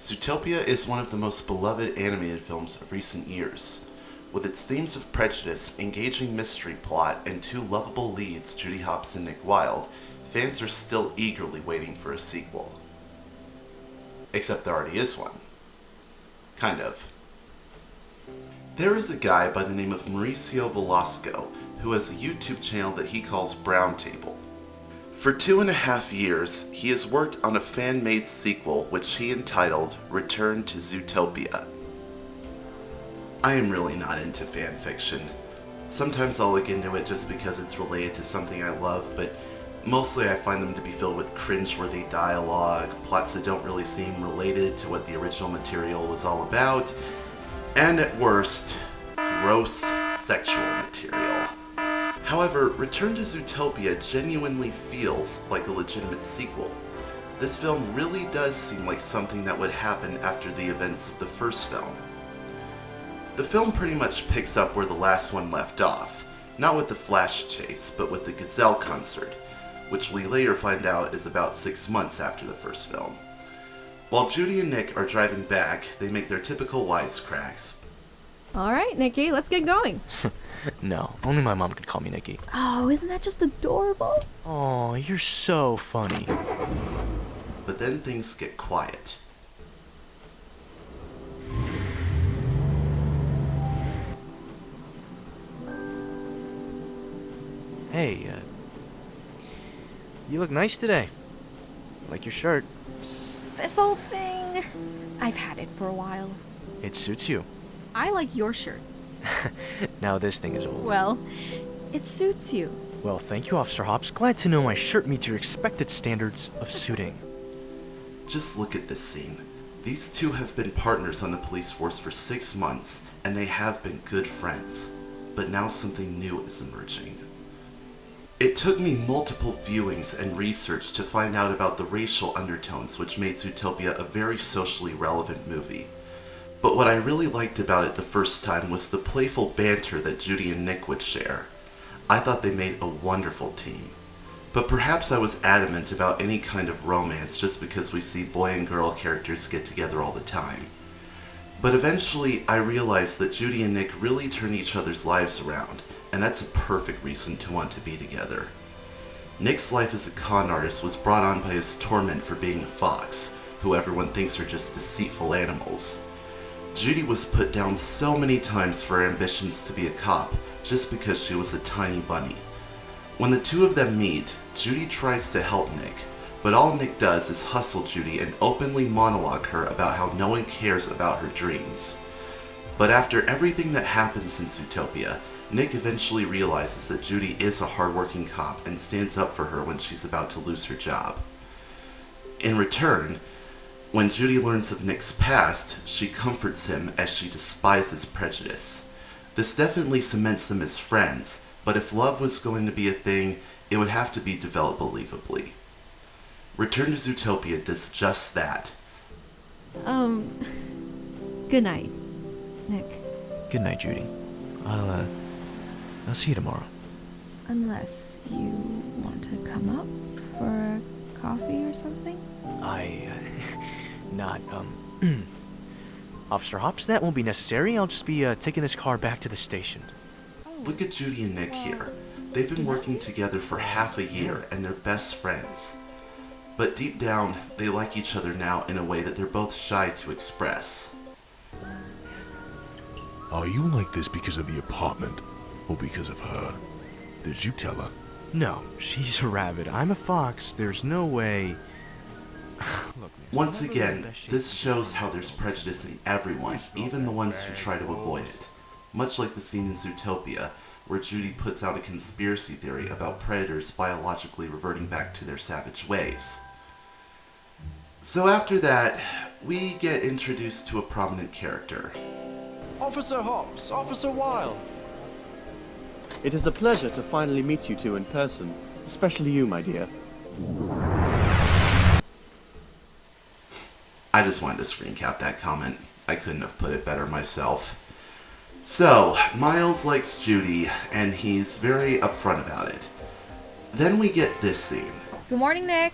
Zootopia is one of the most beloved animated films of recent years. With its themes of prejudice, engaging mystery plot, and two lovable leads, Judy Hopps and Nick Wilde, fans are still eagerly waiting for a sequel. Except there already is one. Kind of. There is a guy by the name of Mauricio Velasco who has a YouTube channel that he calls Browntable. For 2.5 years, he has worked on a fan-made sequel which he entitled Return to Zootopia. I am really not into fan fiction. Sometimes I'll look into it just because it's related to something I love, but mostly I find them to be filled with cringeworthy dialogue, plots that don't really seem related to what the original material was all about, and at worst, gross sexual material. However, Return to Zootopia genuinely feels like a legitimate sequel. This film really does seem like something that would happen after the events of the first film. The film pretty much picks up where the last one left off, not with the Flash chase, but with the Gazelle concert, which we later find out is about 6 months after the first film. While Judy and Nick are driving back, they make their typical wisecracks. Alright, Nikki, let's get going. No, only my mom could call me Nikki. Oh, isn't that just adorable? Oh, you're so funny. But then things get quiet. Hey, you look nice today. Like your shirt. This old thing, I've had it for a while. It suits you. I like your shirt. Now this thing is old. Well, it suits you. Well, thank you, Officer Hopps. Glad to know my shirt meets your expected standards of suiting. Just look at this scene. These two have been partners on the police force for 6 months, and they have been good friends. But now something new is emerging. It took me multiple viewings and research to find out about the racial undertones which made Zootopia a very socially relevant movie. But what I really liked about it the first time was the playful banter that Judy and Nick would share. I thought they made a wonderful team. But perhaps I was adamant about any kind of romance just because we see boy and girl characters get together all the time. But eventually I realized that Judy and Nick really turn each other's lives around, and that's a perfect reason to want to be together. Nick's life as a con artist was brought on by his torment for being a fox, who everyone thinks are just deceitful animals. Judy was put down so many times for her ambitions to be a cop, just because she was a tiny bunny. When the two of them meet, Judy tries to help Nick, but all Nick does is hustle Judy and openly monologue her about how no one cares about her dreams. But after everything that happens in Zootopia, Nick eventually realizes that Judy is a hardworking cop and stands up for her when she's about to lose her job. In return, when Judy learns of Nick's past, she comforts him as she despises Prejudice. This definitely cements them as friends, but if love was going to be a thing, it would have to be developed believably. Return to Zootopia does just that. Good night, Nick. Good night, Judy. I'll see you tomorrow. Unless you want to come up for a coffee or something? Not, Officer Hopps, that won't be necessary. I'll just be, taking this car back to the station. Look at Judy and Nick here. They've been working together for half a year, and they're best friends. But deep down, they like each other now in a way that they're both shy to express. Are you like this because of the apartment, or because of her? Did you tell her? No, she's a rabbit. I'm a fox. There's no way... Look, man, Once I'm never in again, the best shape this to shows do how there's prejudice in everyone, even the ones who try to avoid it. Much like the scene in Zootopia, where Judy puts out a conspiracy theory about predators biologically reverting back to their savage ways. So after that, we get introduced to a prominent character. Officer Hopps, Officer Wilde. It is a pleasure to finally meet you two in person, especially you, my dear. I just wanted to screen cap that comment. I couldn't have put it better myself. So, Miles likes Judy, and he's very upfront about it. Then we get this scene. Good morning, Nick.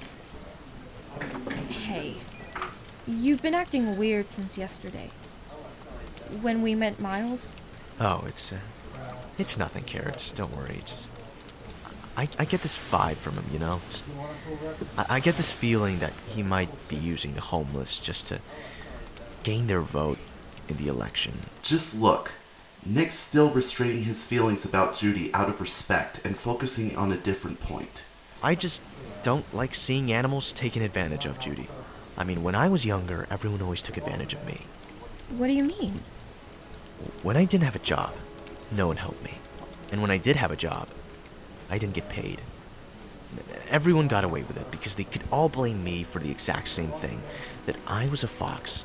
Hey, You've been acting weird since yesterday. When we met Miles. Oh, it's nothing, Carrots. Don't worry. I get this vibe from him, you know? I get this feeling that he might be using the homeless just to gain their vote in the election. Just look. Nick's still restraining his feelings about Judy out of respect and focusing on a different point. I just don't like seeing animals taken advantage of, Judy. I mean, when I was younger, everyone always took advantage of me. What do you mean? When I didn't have a job, no one helped me. And when I did have a job, I didn't get paid. Everyone got away with it because they could all blame me for the exact same thing, that I was a fox.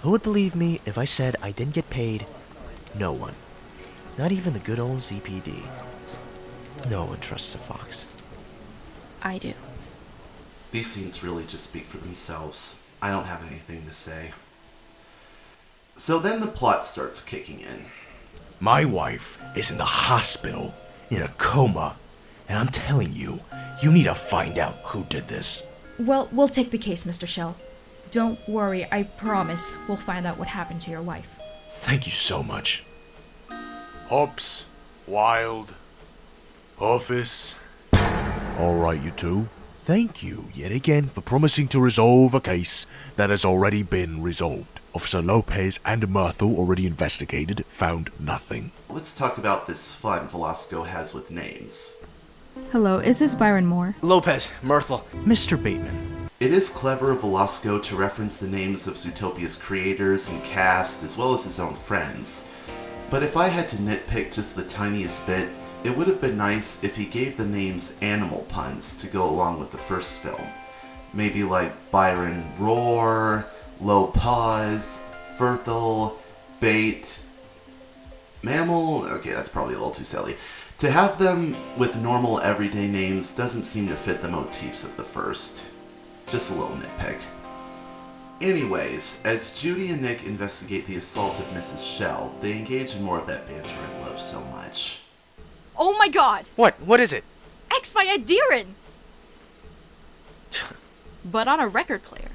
Who would believe me if I said I didn't get paid? No one. Not even the good old ZPD. No one trusts a fox. I do. These scenes really just speak for themselves. I don't have anything to say. So then the plot starts kicking in. My wife is in the hospital, in a coma, and I'm telling you, you need to find out who did this. Well, we'll take the case, Mr. Shell. Don't worry, I promise we'll find out what happened to your wife. Thank you so much. Hobbs, Wild, Office. All right, you two. Thank you yet again for promising to resolve a case that has already been resolved. Officer Lopez and Myrtle already investigated, found nothing. Let's talk about this fun Velasco has with names. Hello, is this Byron Moore? Lopez, Myrtle, Mr. Bateman. It is clever of Velasco to reference the names of Zootopia's creators and cast, as well as his own friends. But if I had to nitpick just the tiniest bit, it would have been nice if he gave the names animal puns to go along with the first film. Maybe like Byron Roar, Low Pause, Fertile, Bait, Mammal. Okay, that's probably a little too silly. To have them with normal everyday names doesn't seem to fit the motifs of the first. Just a little nitpick. Anyways, as Judy and Nick investigate the assault of Mrs. Shell, they engage in more of that banter I love so much. Oh my god! What is it? X by Ed Deeren! But on a record player.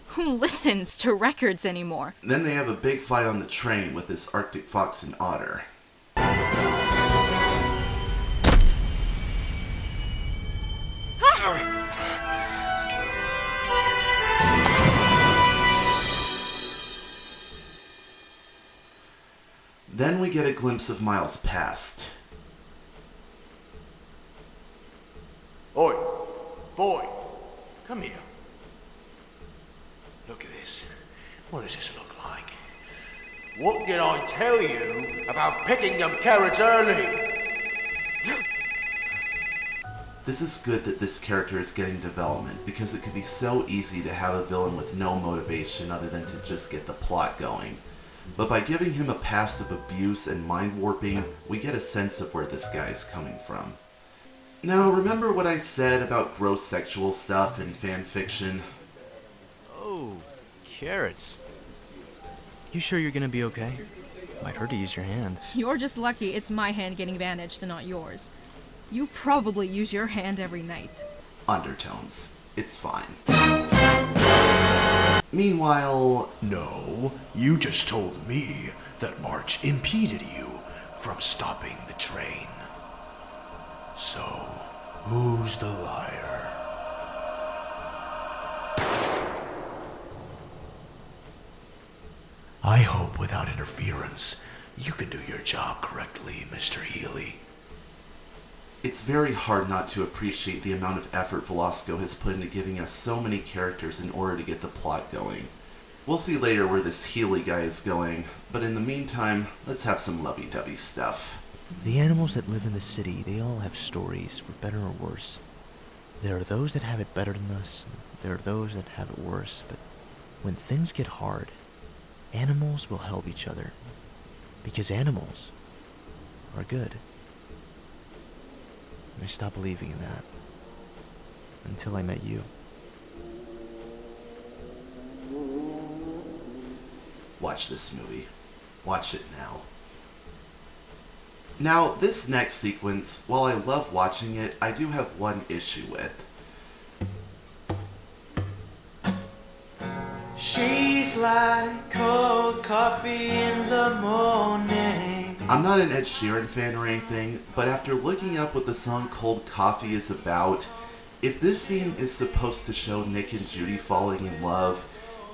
Who listens to records anymore? Then they have a big fight on the train with this Arctic fox and otter. Then we get a glimpse of Miles' past. Oi, boy, come here. Look at this. What does this look like? What did I tell you about picking them carrots early? This is good that this character is getting development, because it could be so easy to have a villain with no motivation other than to just get the plot going. But by giving him a past of abuse and mind warping, we get a sense of where this guy is coming from. Now, remember what I said about gross sexual stuff and fan fiction? Oh, Carrots. You sure you're gonna be okay? Might hurt to use your hand. You're just lucky it's my hand getting bandaged and not yours. You probably use your hand every night. Undertones. It's fine. Meanwhile... No, you just told me that March impeded you from stopping the train. So, who's the liar? I hope without interference, you can do your job correctly, Mr. Healy. It's very hard not to appreciate the amount of effort Velasco has put into giving us so many characters in order to get the plot going. We'll see later where this Healy guy is going, but in the meantime, let's have some lovey-dovey stuff. The animals that live in the city, they all have stories, for better or worse. There are those that have it better than us, and there are those that have it worse, but when things get hard, animals will help each other, because animals are good. And I stopped believing in that until I met you. Watch this movie. Watch it now. Now, this next sequence, while I love watching it, I do have one issue with. Tastes like cold coffee in the morning. I'm not an Ed Sheeran fan or anything, but after looking up what the song Cold Coffee is about, if this scene is supposed to show Nick and Judy falling in love,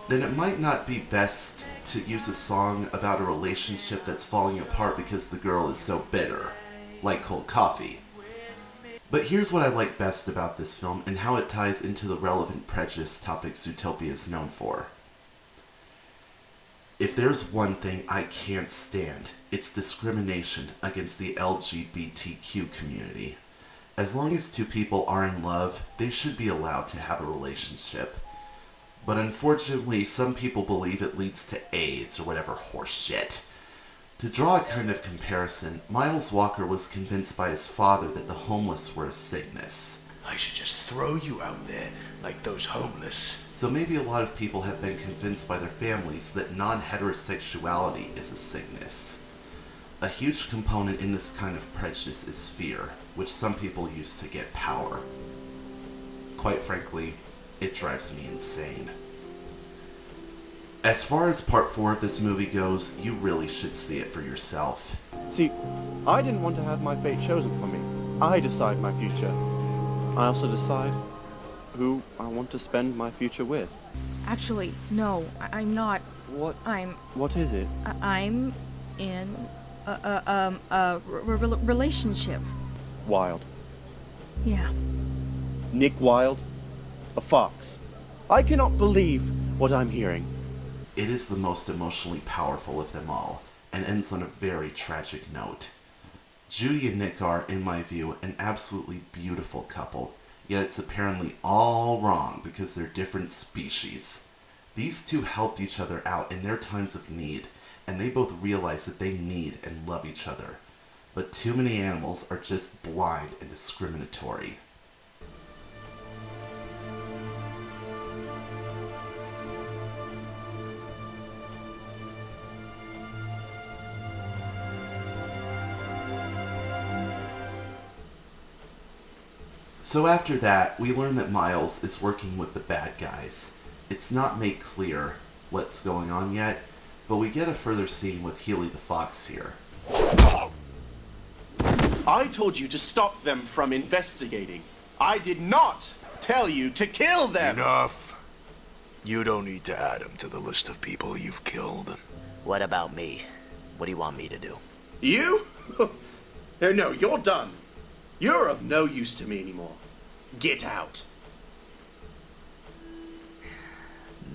then it might not be best to use a song about a relationship that's falling apart because the girl is so bitter, like Cold Coffee. But here's what I like best about this film and how it ties into the relevant prejudice topic Zootopia is known for. If there's one thing I can't stand, it's discrimination against the LGBTQ community. As long as two people are in love, they should be allowed to have a relationship. But unfortunately, some people believe it leads to AIDS or whatever horse shit. To draw a kind of comparison, Miles Walker was convinced by his father that the homeless were a sickness. I should just throw you out there like those homeless. So maybe a lot of people have been convinced by their families that non-heterosexuality is a sickness. A huge component in this kind of prejudice is fear, which some people use to get power. Quite frankly, it drives me insane. As far as part 4 of this movie goes, you really should see it for yourself. See, I didn't want to have my fate chosen for me. I decide my future. I also decide who I want to spend my future with. Actually, no, I'm not. What? I'm What is it? I'm in a relationship. Wilde. Yeah. Nick Wilde? A fox. I cannot believe what I'm hearing. It is the most emotionally powerful of them all, and ends on a very tragic note. Judy and Nick are, in my view, an absolutely beautiful couple, yet it's apparently all wrong because they're different species. These two helped each other out in their times of need, and they both realize that they need and love each other. But too many animals are just blind and discriminatory. So after that, we learn that Miles is working with the bad guys. It's not made clear what's going on yet, but we get a further scene with Healy the Fox here. I told you to stop them from investigating. I did not tell you to kill them! Enough. You don't need to add him to the list of people you've killed. What about me? What do you want me to do? You? No, you're done. You're of no use to me anymore. Get out.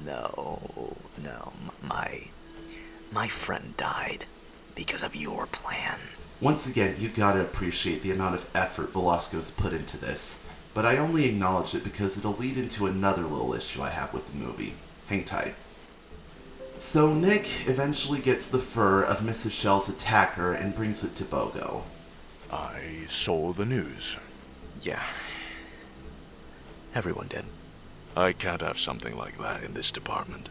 No. My friend died because of your plan. Once again, you gotta appreciate the amount of effort Velasco's put into this, but I only acknowledge it because it'll lead into another little issue I have with the movie. Hang tight. So Nick eventually gets the fur of Mrs. Shell's attacker and brings it to Bogo. I saw the news. Yeah. Everyone did. I can't have something like that in this department.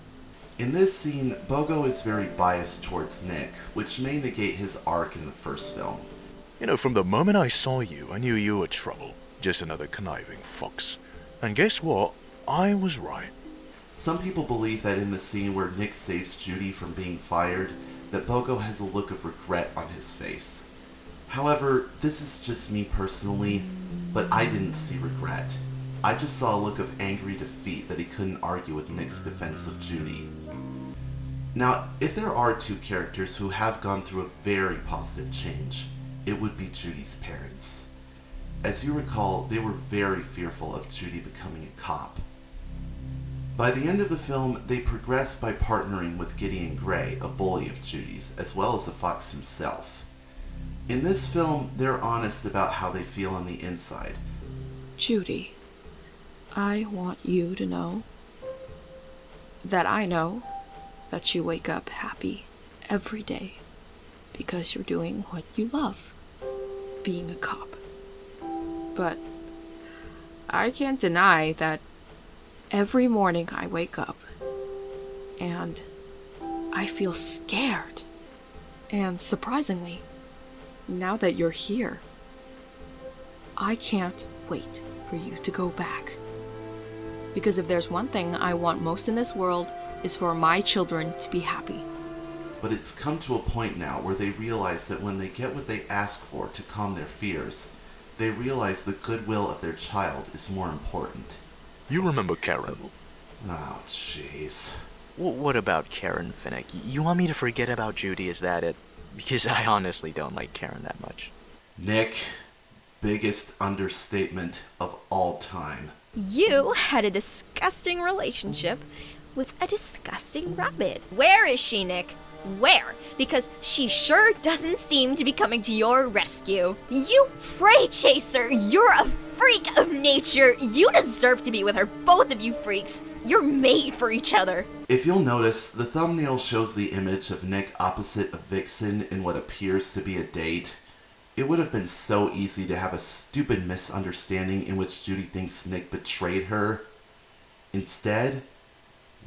In this scene, Bogo is very biased towards Nick, which may negate his arc in the first film. You know, from the moment I saw you, I knew you were trouble. Just another conniving fox. And guess what? I was right. Some people believe that in the scene where Nick saves Judy from being fired, that Bogo has a look of regret on his face. However, this is just me personally, but I didn't see regret. I just saw a look of angry defeat that he couldn't argue with Nick's defense of Judy. Now, if there are two characters who have gone through a very positive change, it would be Judy's parents. As you recall, they were very fearful of Judy becoming a cop. By the end of the film, they progress by partnering with Gideon Gray, a bully of Judy's, as well as the fox himself. In this film, they're honest about how they feel on the inside. Judy, I want you to know that I know that you wake up happy every day because you're doing what you love, being a cop. But I can't deny that every morning I wake up and I feel scared. And surprisingly, now that you're here, I can't wait for you to go back. Because if there's one thing I want most in this world, is for my children to be happy. But it's come to a point now where they realize that when they get what they ask for to calm their fears, they realize the goodwill of their child is more important. You remember Karen? Oh, jeez. What about Karen, Finnick? You want me to forget about Judy, is that it? Because I honestly don't like Karen that much. Nick, biggest understatement of all time. You had a disgusting relationship with a disgusting rabbit. Where is she, Nick? Where? Because she sure doesn't seem to be coming to your rescue. You prey chaser! You're a freak of nature! You deserve to be with her, both of you freaks! You're made for each other! If you'll notice, the thumbnail shows the image of Nick opposite of Vixen in what appears to be a date. It would have been so easy to have a stupid misunderstanding in which Judy thinks Nick betrayed her. Instead,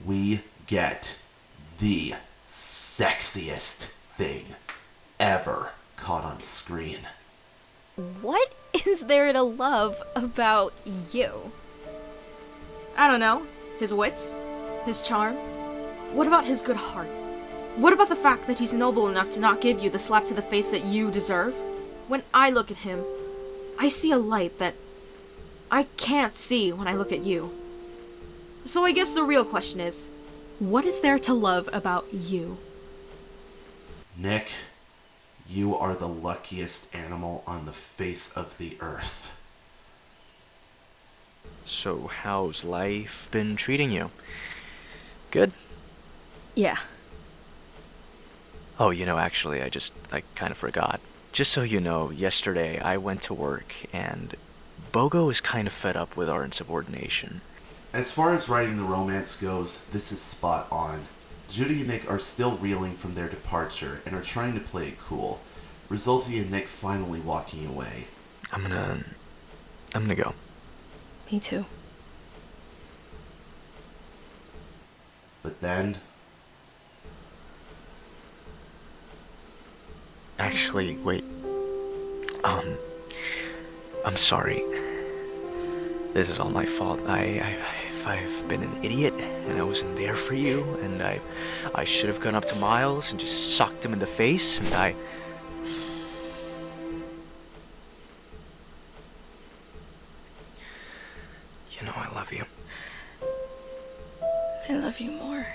we get the sexiest thing ever caught on screen. What is there to love about you? I don't know. His wits? His charm? What about his good heart? What about the fact that he's noble enough to not give you the slap to the face that you deserve? When I look at him, I see a light that I can't see when I look at you. So I guess the real question is, what is there to love about you? Nick, you are the luckiest animal on the face of the earth. So how's life been treating you? Good? Yeah. Oh, actually, I kind of forgot. Just so you know, yesterday I went to work and Bogo is kind of fed up with our insubordination. As far as writing the romance goes, this is spot on. Judy and Nick are still reeling from their departure and are trying to play it cool, resulting in Nick finally walking away. I'm gonna go. Me too. But then... Actually, wait. I'm sorry. This is all my fault. I've been an idiot, and I wasn't there for you, and I should have gone up to Miles and just socked him in the face, and I love you. I love you more.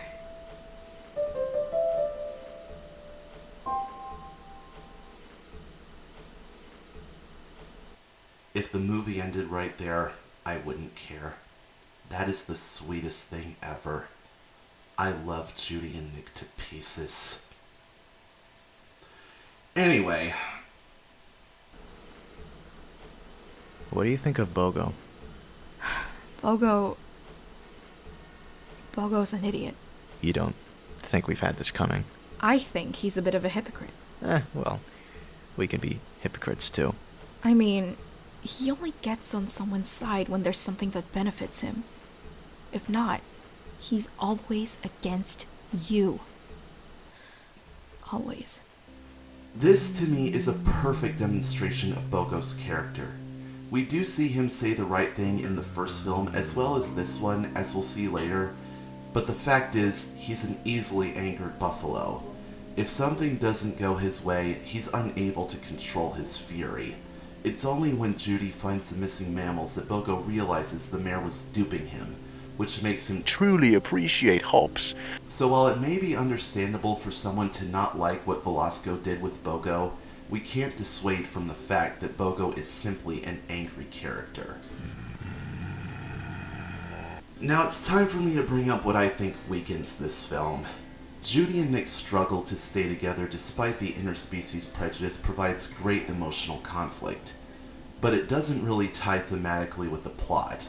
If the movie ended right there, I wouldn't care. That is the sweetest thing ever. I love Judy and Nick to pieces. Anyway. What do you think of Bogo? Bogo's an idiot. You don't think we've had this coming? I think he's a bit of a hypocrite. Well, we can be hypocrites too. I mean, he only gets on someone's side when there's something that benefits him. If not, he's always against you. Always. This, to me, is a perfect demonstration of Bogo's character. We do see him say the right thing in the first film, as well as this one, as we'll see later, but the fact is, he's an easily angered buffalo. If something doesn't go his way, he's unable to control his fury. It's only when Judy finds the missing mammals that Bogo realizes the mayor was duping him, which makes him truly appreciate hops. So while it may be understandable for someone to not like what Velasco did with Bogo, we can't dissuade from the fact that Bogo is simply an angry character. Now it's time for me to bring up what I think weakens this film. Judy and Nick's struggle to stay together despite the interspecies prejudice provides great emotional conflict, but it doesn't really tie thematically with the plot.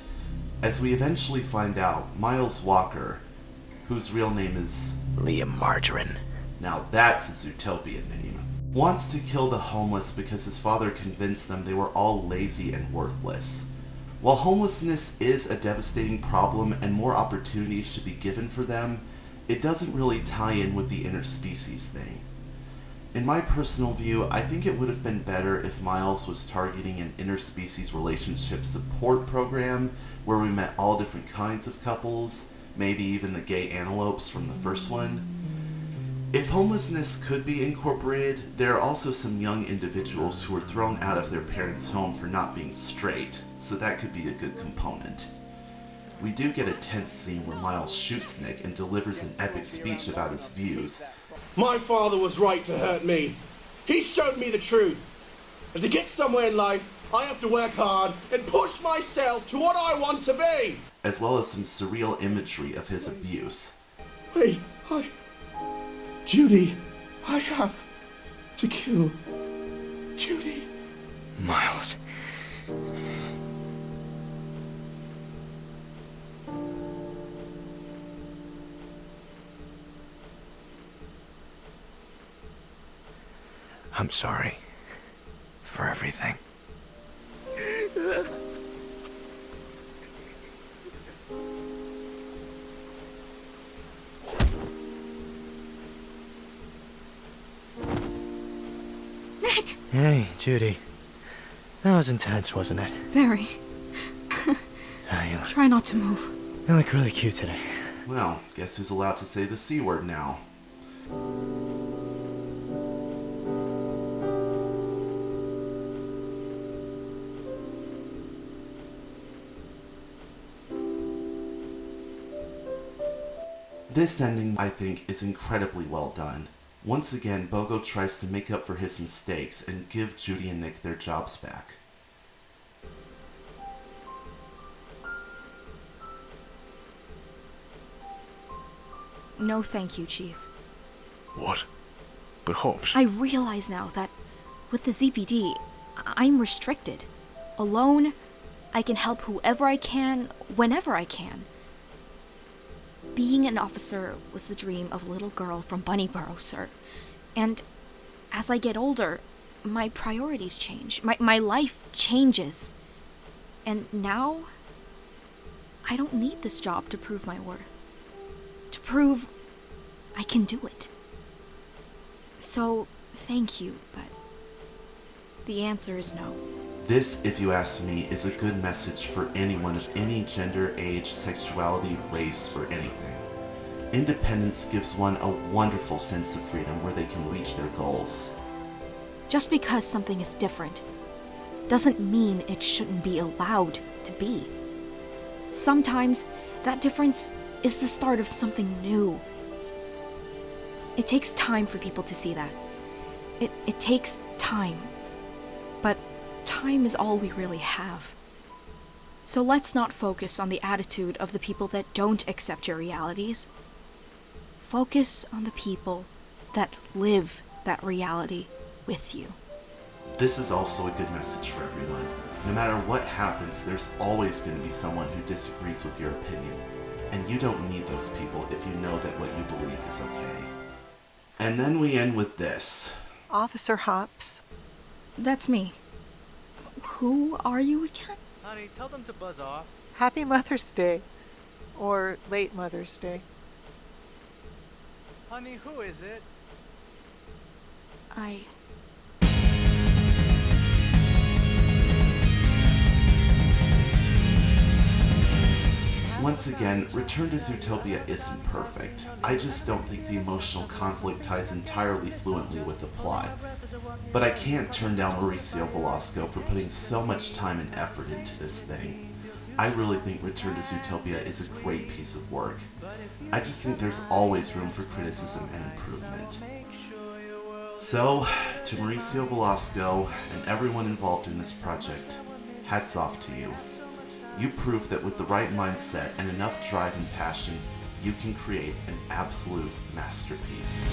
As we eventually find out, Miles Walker, whose real name is Liam Margarine, now that's a Zootopia name, wants to kill the homeless because his father convinced them they were all lazy and worthless. While homelessness is a devastating problem and more opportunities should be given for them, it doesn't really tie in with the interspecies thing. In my personal view, I think it would have been better if Miles was targeting an interspecies relationship support program where we met all different kinds of couples, maybe even the gay antelopes from the first one. If homelessness could be incorporated, there are also some young individuals who were thrown out of their parents' home for not being straight, so that could be a good component. We do get a tense scene where Miles shoots Nick and delivers an epic speech about his views. My father was right to hurt me. He showed me the truth. And to get somewhere in life, I have to work hard and push myself to what I want to be. As well as some surreal imagery of his abuse. Wait, Judy, I have to kill Judy. Miles. I'm sorry for everything. Nick! Hey, Judy. That was intense, wasn't it? Very. You Try not to move. look really cute today. Well, guess who's allowed to say the C word now? This ending, I think, is incredibly well done. Once again, Bogo tries to make up for his mistakes and give Judy and Nick their jobs back. No thank you, Chief. What? But Hobbs... I realize now that with the ZPD, I'm restricted. Alone, I can help whoever I can, whenever I can. Being an officer was the dream of a little girl from Bunnyboro, sir. And as I get older, my priorities change. My life changes. And now, I don't need this job to prove my worth. To prove I can do it. So, thank you, but the answer is no. This, if you ask me, is a good message for anyone of any gender, age, sexuality, race, or anything. Independence gives one a wonderful sense of freedom where they can reach their goals. Just because something is different doesn't mean it shouldn't be allowed to be. Sometimes that difference is the start of something new. It takes time for people to see that. It takes time. But time is all we really have. So let's not focus on the attitude of the people that don't accept your realities. Focus on the people that live that reality with you. This is also a good message for everyone. No matter what happens, there's always going to be someone who disagrees with your opinion. And you don't need those people if you know that what you believe is okay. And then we end with this. Officer Hops. That's me. Who are you again? Honey, tell them to buzz off. Happy Mother's Day. Or late Mother's Day. Honey, who is it? Once again, Return to Zootopia isn't perfect. I just don't think the emotional conflict ties entirely fluently with the plot. But I can't turn down Mauricio Velasco for putting so much time and effort into this thing. I really think Return to Zootopia is a great piece of work. I just think there's always room for criticism and improvement. So, to Mauricio Velasco and everyone involved in this project, hats off to you. You prove that with the right mindset and enough drive and passion, you can create an absolute masterpiece.